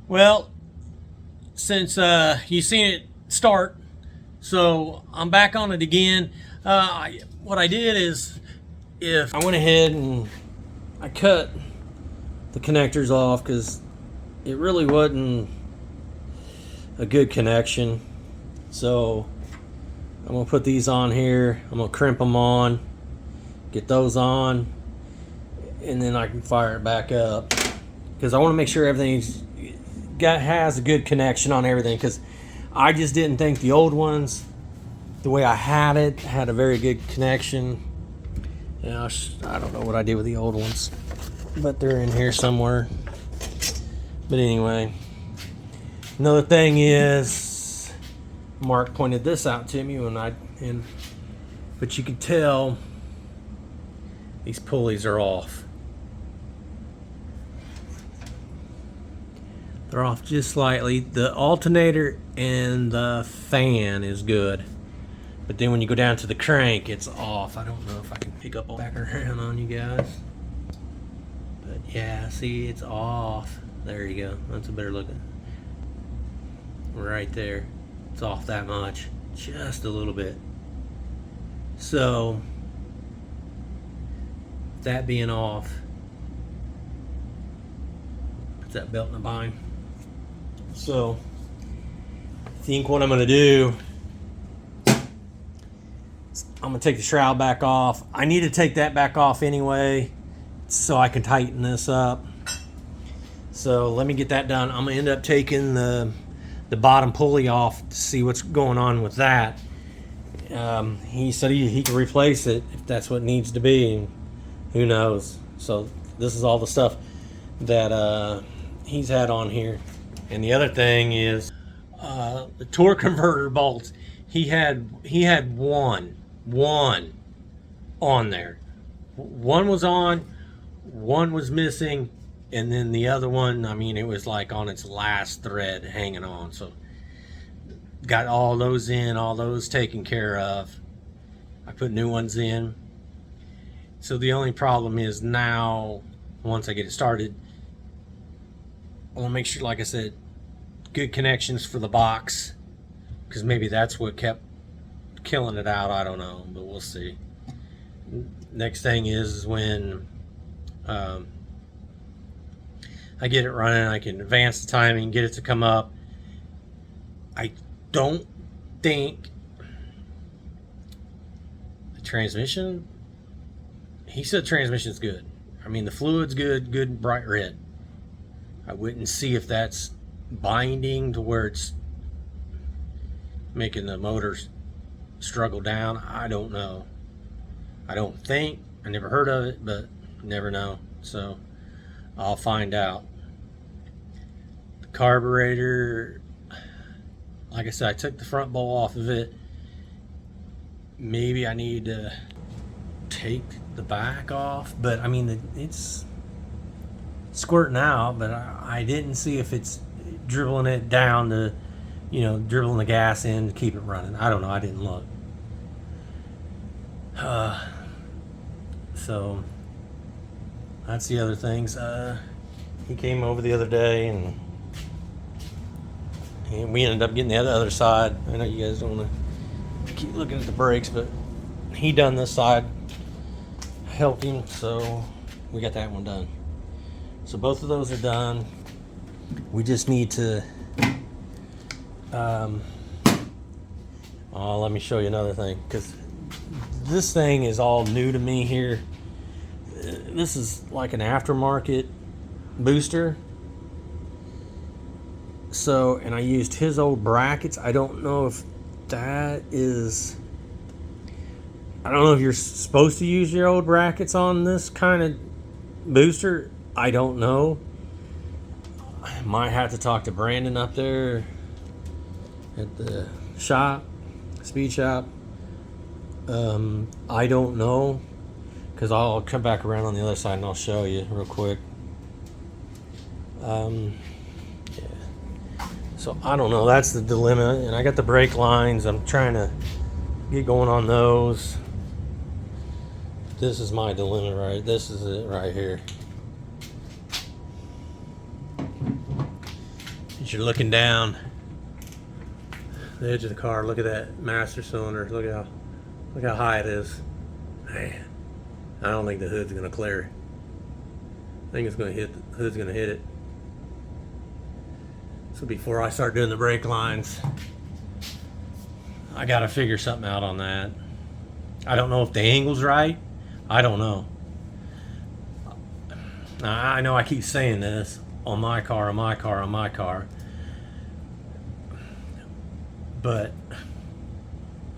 Well, since you seen it start, so I'm back on it again. What I did is, if I went ahead and I cut the connectors off because it really wasn't a good connection. So I'm gonna put these on here. I'm gonna crimp them on, get those on, and then I can fire it back up because I want to make sure has a good connection on everything, because I just didn't think the old ones, the way I had it, had a very good connection. You know, I don't know what I did with the old ones, but they're in here somewhere. But anyway, another thing is, Mark pointed this out to me but you can tell these pulleys are off. They're off just slightly. The alternator and the fan is good, but then when you go down to the crank, it's off. I don't know if I can pick up back around on you guys, but yeah, see, it's off. There you go. That's a better look at right there. It's off that much, just a little bit. So that being off, put that belt in a bind. So I think what I'm going to do is I'm going to take the shroud back off. I need to take that back off anyway so I can tighten this up. So let me get that done. I'm going to end up taking the bottom pulley off to see what's going on with that. He said he can replace it if that's what needs to be. Who knows? So this is all the stuff that he's had on here. And the other thing is the torque converter bolts. He had one on there. One was on, one was missing, and then the other one, I mean, it was like on its last thread hanging on. So got all those in, all those taken care of. I put new ones in. So the only problem is now, once I get it started, I want to make sure, like I said, good connections for the box, because maybe that's what kept killing it out. I don't know, but we'll see. Next thing is when I get it running, I can advance the timing, get it to come up. I don't think the transmission, he said transmission's good. I mean, the fluid's good bright red. I wouldn't see if that's binding to where it's making the motors struggle down. I don't know. I don't think. I never heard of it, but never know. So I'll find out. The carburetor, like I said, I took the front bowl off of it. Maybe I need to take the back off, but I mean, it's squirting out, but I didn't see if it's dribbling it down to, dribbling the gas in to keep it running. I don't know. I didn't look. So that's the other things. He came over the other day and we ended up getting the other side. I know you guys don't want to keep looking at the brakes, but he done this side, helped him, so we got that one done. So both of those are done. We just need to let me show you another thing, because this thing is all new to me here. This is like an aftermarket booster. So, and I used his old brackets. I don't know if you're supposed to use your old brackets on this kind of booster. I don't know. I might have to talk to Brandon up there at the shop, speed shop. I don't know, because I'll come back around on the other side and I'll show you real quick. Yeah. So I don't know. That's the dilemma. And I got the brake lines. I'm trying to get going on those. This is my dilemma, right? This is it right here. As you're looking down the edge of the car, look at that master cylinder. Look how high it is. Man, I don't think the hood's gonna clear. I think it's gonna hit. The hood's gonna hit it. So before I start doing the brake lines, I gotta figure something out on that. I don't know if the angle's right. I don't know. Now, I know I keep saying this on my car, but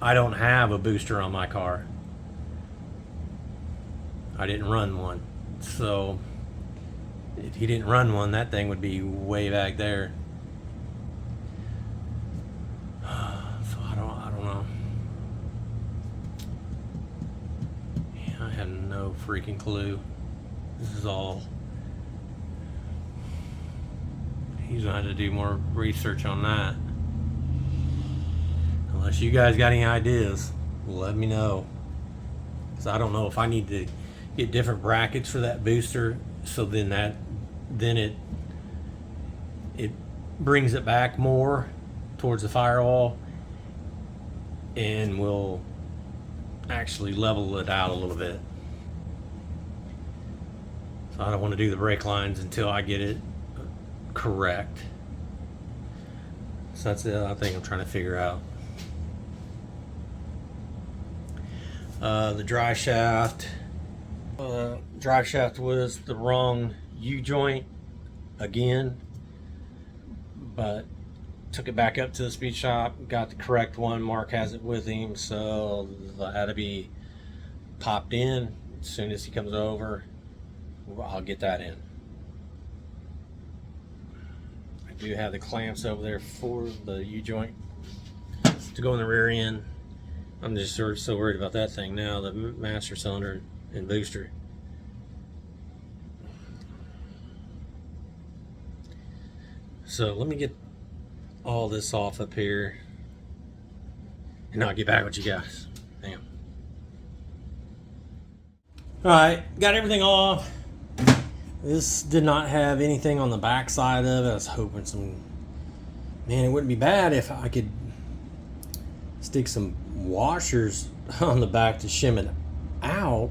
I don't have a booster on my car. I didn't run one. So if he didn't run one, that thing would be way back there. So I don't know. Yeah, I have no freaking clue. This is all. He's gonna have to do more research on that. Unless you guys got any ideas, let me know. Because I don't know if I need to get different brackets for that booster, so then it brings it back more towards the firewall and will actually level it out a little bit. So I don't want to do the brake lines until I get it correct. So that's the other thing I'm trying to figure out. The drive shaft. Drive shaft was the wrong U-joint again, but took it back up to the speed shop, got the correct one. Mark has it with him, so that had to be popped in. As soon as he comes over, I'll get that in. I do have the clamps over there for the U-joint to go in the rear end. I'm just so worried about that thing now, the master cylinder and booster. So let me get all this off up here and I'll get back with you guys. Damn. Alright, got everything off. This did not have anything on the back side of it. I was hoping man, it wouldn't be bad if I could stick some washers on the back to shim it out,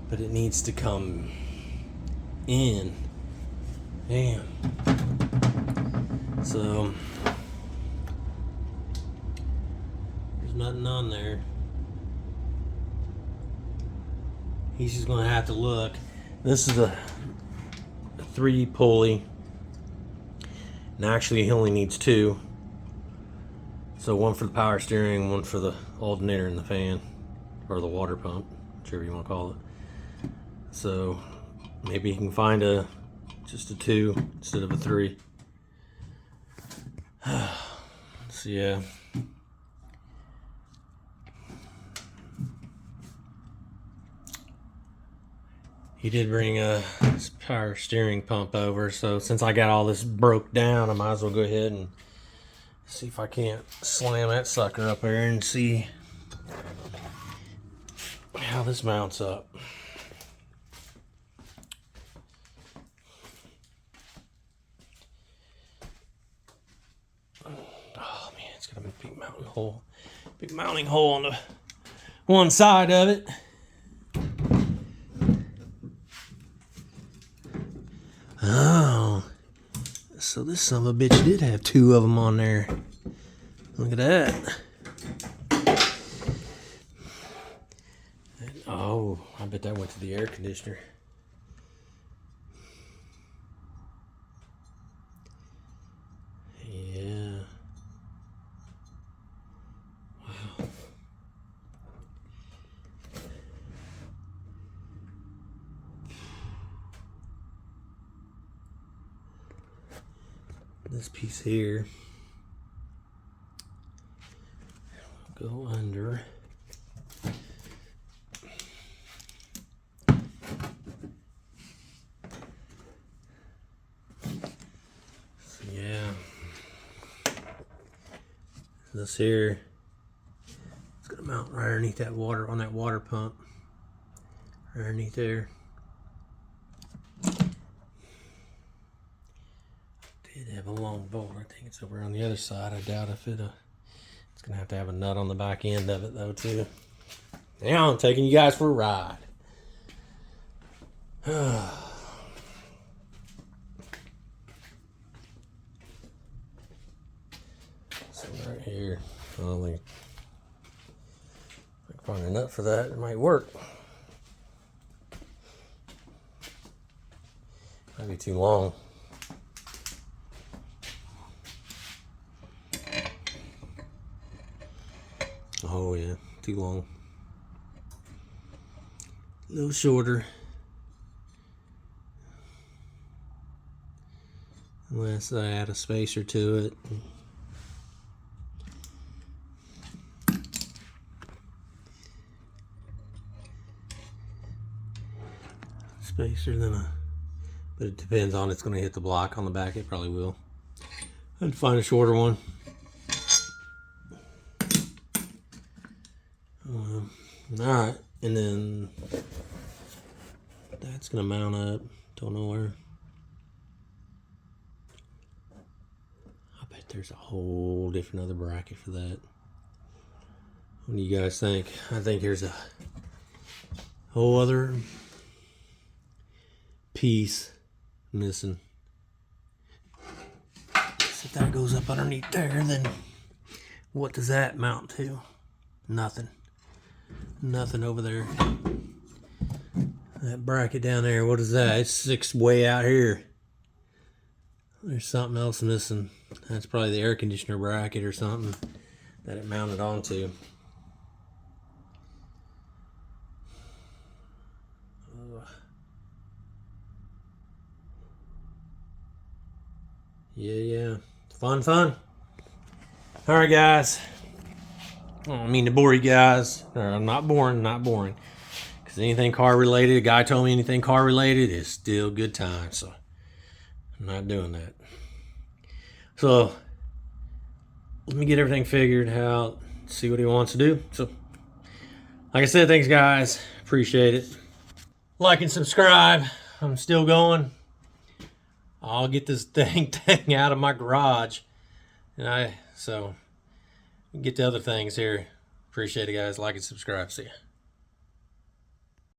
but it needs to come in. Damn. So there's nothing on there. He's just gonna have to look. This is a 3 pulley, and actually he only needs 2. So one for the power steering, one for the alternator and the fan, or the water pump, whichever you want to call it. So maybe you can find just a 2 instead of a 3. So yeah. He did bring a power steering pump over, so since I got all this broke down, I might as well go ahead and see if I can't slam that sucker up there and see how this mounts up. Oh man, it's got a big mounting hole on the one side of it. Oh, so this son of a bitch did have 2 of them on there. Look at that. Oh, I bet that went to the air conditioner. Yeah. Wow. This piece here go under. So yeah, this here, it's gonna mount right underneath that water, on that water pump, right underneath there. did have a long bolt. I think it's over on the other side. I doubt if it. It's gonna have to have a nut on the back end of it though too. Now I'm taking you guys for a ride. So right here, only if I can find a nut for that, it might work. Might be too long. Oh yeah, too long. A little shorter. Unless I add a spacer to it. Spacer than a, but it depends on it's going to hit the block on the back. It probably will. I'd find a shorter one. Alright, and then that's going to mount up. Don't know where. I bet there's a whole different other bracket for that. What do you guys think? I think here's a whole other piece missing. If that goes up underneath there, then what does that mount to? Nothing. Nothing over there. That bracket down there, what is that? It's 6 way out here. There's something else missing. That's probably the air conditioner bracket or something that it mounted onto. Yeah. Fun. Alright, guys. I don't mean to bore you guys. I'm not boring. Because anything car related, a guy told me anything car related is still good time. So I'm not doing that. So let me get everything figured out, see what he wants to do. So like I said, thanks guys. Appreciate it. Like and subscribe. I'm still going. I'll get this thing out of my garage. And so get the other things here. Appreciate it guys. Like and subscribe. See ya.